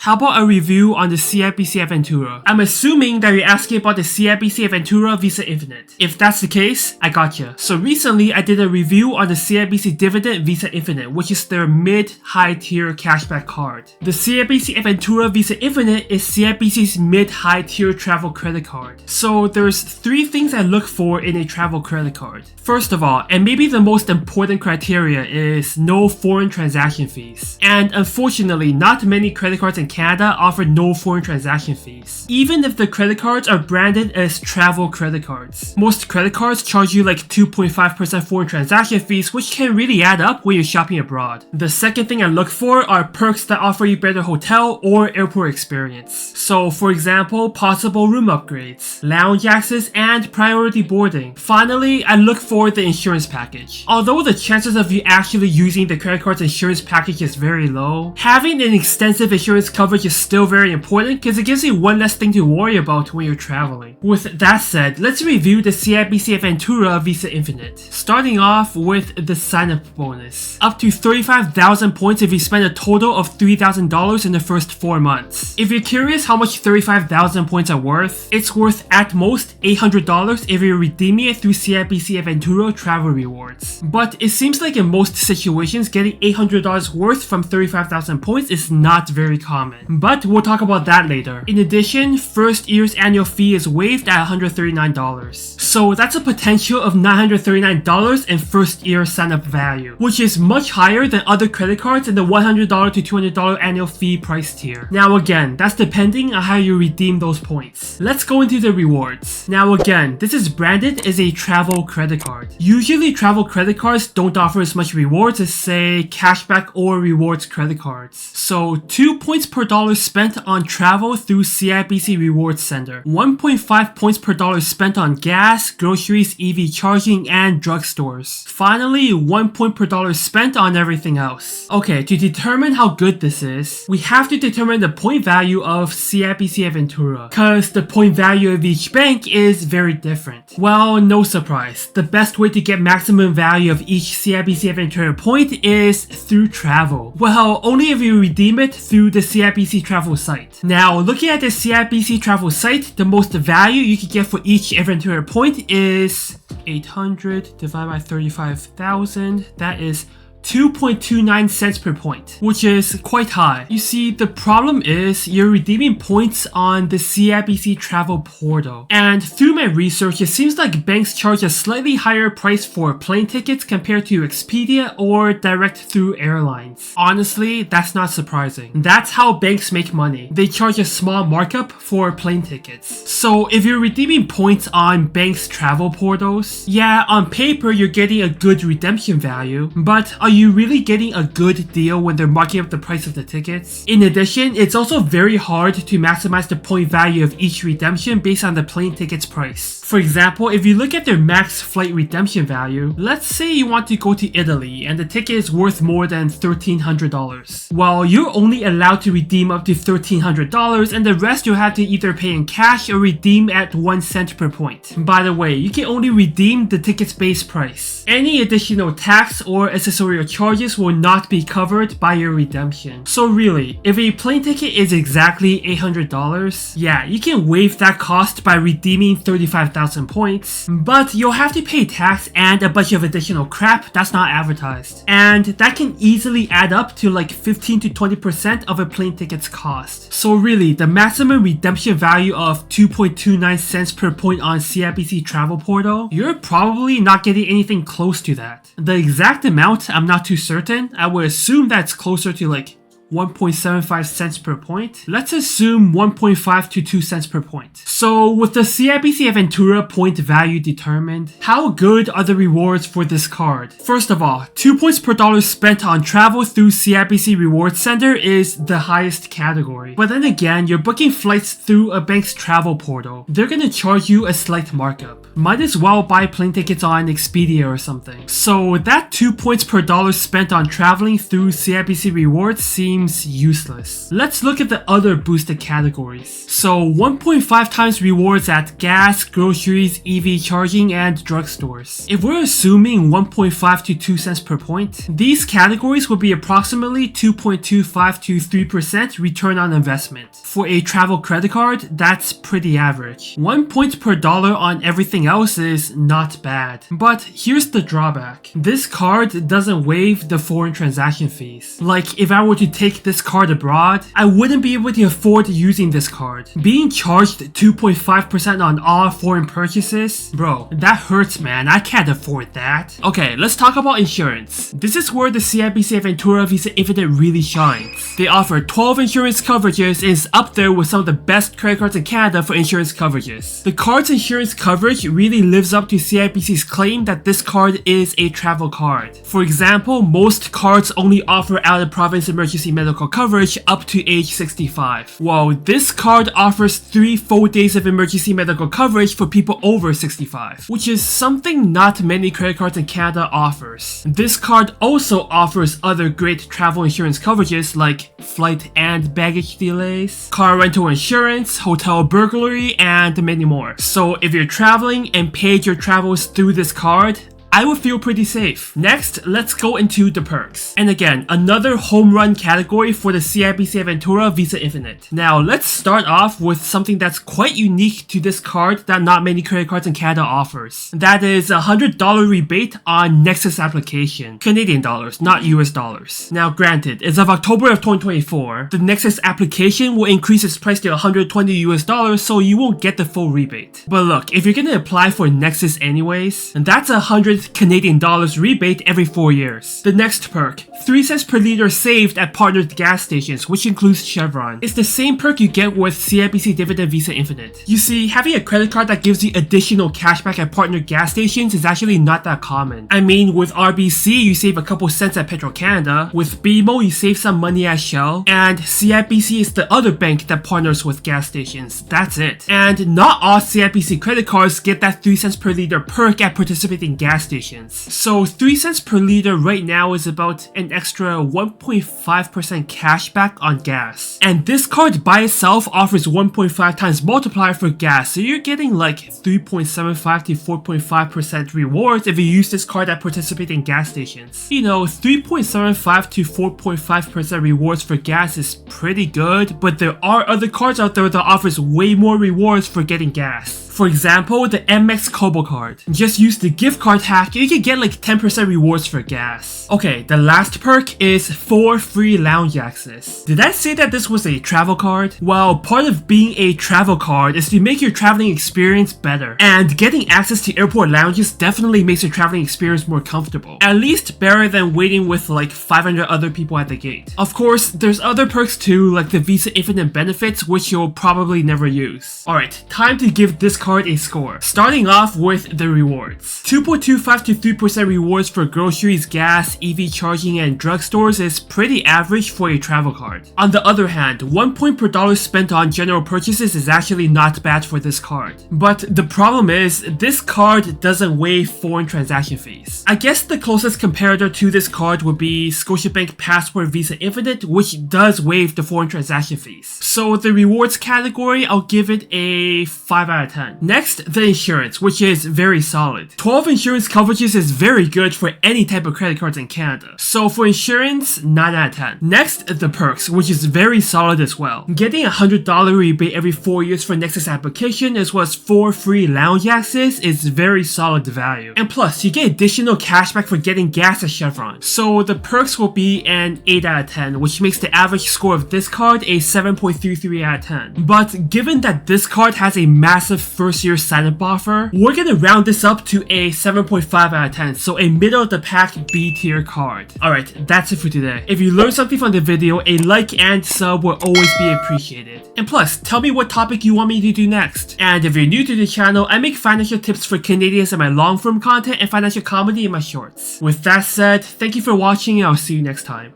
How about a review on the CIBC Aventura? I'm assuming that you're asking about the CIBC Aventura Visa Infinite. If that's the case, I gotcha. So recently I did a review on the CIBC Dividend Visa Infinite, which is their mid-high tier cashback card. The CIBC Aventura Visa Infinite is CIBC's mid-high tier travel credit card. So there's three things I look for in a travel credit card. First of all, and maybe the most important criteria, is no foreign transaction fees. And unfortunately, not many credit cards in Canada offer no foreign transaction fees, even if the credit cards are branded as travel credit cards. Most credit cards charge you like 2.5% foreign transaction fees, which can really add up when you're shopping abroad. The second thing I look for are perks that offer you better hotel or airport experience. So for example, possible room upgrades, lounge access, and priority boarding. Finally, I look for the insurance package. Although the chances of you actually using the credit card's insurance package is very low, having an extensive insurance coverage is still very important because it gives you one less thing to worry about when you're traveling. With that said, let's review the CIBC Aventura Visa Infinite. Starting off with the sign-up bonus. Up to 35,000 points if you spend a total of $3,000 in the first 4 months. If you're curious how much 35,000 points are worth, it's worth at most $800 if you're redeeming it through CIBC Aventura travel rewards. But it seems like in most situations, getting $800 worth from 35,000 points is not very common. But we'll talk about that later. In addition, first year's annual fee is waived at $139. So that's a potential of $939 in first year sign-up value, which is much higher than other credit cards in the $100 to $200 annual fee price tier. Now again, that's depending on how you redeem those points. Let's go into the rewards. Now again, this is branded as a travel credit card. Usually travel credit cards don't offer as much rewards as say cashback or rewards credit cards. So 2 points per dollar spent on travel through CIBC Rewards Center, 1.5 points per dollar spent on gas, groceries, EV charging, and drugstores. Finally, 1 point per dollar spent on everything else. Okay, to determine how good this is, we have to determine the point value of CIBC Aventura, because the point value of each bank is very different. Well, no surprise, the best way to get maximum value of each CIBC Aventura point is through travel. Well, only if you redeem it through the CIBC travel site. Now, looking at the CIBC travel site, the most value you can get for each Aventura point is 800 divided by 35,000. That is 2.29 cents per point, which is quite high. You see, the problem is you're redeeming points on the CIBC travel portal. And through my research, it seems like banks charge a slightly higher price for plane tickets compared to Expedia or direct through airlines. Honestly, that's not surprising. That's how banks make money. They charge a small markup for plane tickets. So if you're redeeming points on banks' travel portals, yeah, on paper you're getting a good redemption value, but are you really getting a good deal when they're marking up the price of the tickets? In addition, it's also very hard to maximize the point value of each redemption based on the plane ticket's price. For example, if you look at their max flight redemption value, let's say you want to go to Italy and the ticket is worth more than $1,300. Well, you're only allowed to redeem up to $1,300 and the rest you'll have to either pay in cash or redeem at 1 cent per point. By the way, you can only redeem the ticket's base price. Any additional tax or accessorial charges will not be covered by your redemption. So really, if a plane ticket is exactly $800, yeah, you can waive that cost by redeeming 35,000 points, but you'll have to pay tax and a bunch of additional crap that's not advertised. And that can easily add up to like 15 to 20% of a plane ticket's cost. So really, the maximum redemption value of 2.29 cents per point on CIBC travel portal, you're probably not getting anything close to that. The exact amount, I'm not too certain. I would assume that's closer to like 1.75 cents per point. Let's assume 1.5 to 2 cents per point. So with the CIBC Aventura point value determined, how good are the rewards for this card? First of all, 2 points per dollar spent on travel through CIBC Rewards Center is the highest category. But then again, you're booking flights through a bank's travel portal. They're gonna charge you a slight markup. Might as well buy plane tickets on Expedia or something. So that 2 points per dollar spent on traveling through CIBC Rewards seems seems useless. Let's look at the other boosted categories. So 1.5 times rewards at gas, groceries, EV charging, and drugstores. If we're assuming 1.5 to 2 cents per point, these categories would be approximately 2.25 to 3% return on investment. For a travel credit card, that's pretty average. 1 point per dollar on everything else is not bad. But here's the drawback. This card doesn't waive the foreign transaction fees. Like, if I were to take this card abroad, I wouldn't be able to afford using this card. Being charged 2.5% on all foreign purchases? Bro, that hurts, man. I can't afford that. Okay, let's talk about insurance. This is where the CIBC Aventura Visa Infinite really shines. They offer 12 insurance coverages and is up there with some of the best credit cards in Canada for insurance coverages. The card's insurance coverage really lives up to CIBC's claim that this card is a travel card. For example, most cards only offer out-of-province emergency medical coverage up to age 65. While this card offers 3 full days of emergency medical coverage for people over 65, which is something not many credit cards in Canada offers. This card also offers other great travel insurance coverages like flight and baggage delays, car rental insurance, hotel burglary, and many more. So if you're traveling and paid your travels through this card, I would feel pretty safe. Next, let's go into the perks. And again, another home run category for the CIBC Aventura Visa Infinite. Now, let's start off with something that's quite unique to this card that not many credit cards in Canada offers. That is a $100 rebate on Nexus application. Canadian dollars, not US dollars. Now, granted, as of October of 2024, the Nexus application will increase its price to $120 US dollars, so you won't get the full rebate. But look, if you're gonna apply for Nexus anyways, that's $100 Canadian dollars rebate every 4 years. The next perk, 3 cents per liter saved at partnered gas stations, which includes Chevron. It's the same perk you get with CIBC Dividend Visa Infinite. You see, having a credit card that gives you additional cashback at partnered gas stations is actually not that common. I mean, with RBC, you save a couple cents at Petro-Canada, with BMO, you save some money at Shell, and CIBC is the other bank that partners with gas stations. That's it. And not all CIBC credit cards get that 3 cents per liter perk at participating gas stations. So 3 cents per liter right now is about an extra 1.5% cashback on gas. And this card by itself offers 1.5 times multiplier for gas, so you're getting like 3.75 to 4.5% rewards if you use this card at participating gas stations. You know, 3.75 to 4.5% rewards for gas is pretty good, but there are other cards out there that offers way more rewards for getting gas. For example, the MX Kobo card. Just use the gift card hack and you can get like 10% rewards for gas. Okay, the last perk is 4 free lounge access. Did I say that this was a travel card? Well, part of being a travel card is to make your traveling experience better. And getting access to airport lounges definitely makes your traveling experience more comfortable. At least better than waiting with like 500 other people at the gate. Of course, there's other perks too, like the Visa Infinite benefits, which you'll probably never use. Alright, time to give this card a score. Starting off with the rewards. 2.25 to 3% rewards for groceries, gas, EV charging, and drugstores is pretty average for a travel card. On the other hand, 1 point per dollar spent on general purchases is actually not bad for this card. But the problem is, this card doesn't waive foreign transaction fees. I guess the closest comparator to this card would be Scotiabank Passport Visa Infinite, which does waive the foreign transaction fees. So the rewards category, I'll give it a 5 out of 10. Next, the insurance, which is very solid. 12 insurance coverages is very good for any type of credit cards in Canada. So for insurance, 9 out of 10. Next, the perks, which is very solid as well. Getting a $100 rebate every 4 years for Nexus application as well as 4 free lounge access is very solid value. And plus, you get additional cashback for getting gas at Chevron. So the perks will be an 8 out of 10, which makes the average score of this card a 7.33 out of 10. But given that this card has a massive first year sign-up offer, we're gonna round this up to a 7.5 out of 10, so a middle of the pack B tier card. Alright, that's it for today. If you learned something from the video, a like and sub will always be appreciated. And plus, tell me what topic you want me to do next. And if you're new to the channel, I make financial tips for Canadians in my long form content and financial comedy in my shorts. With that said, thank you for watching and I'll see you next time.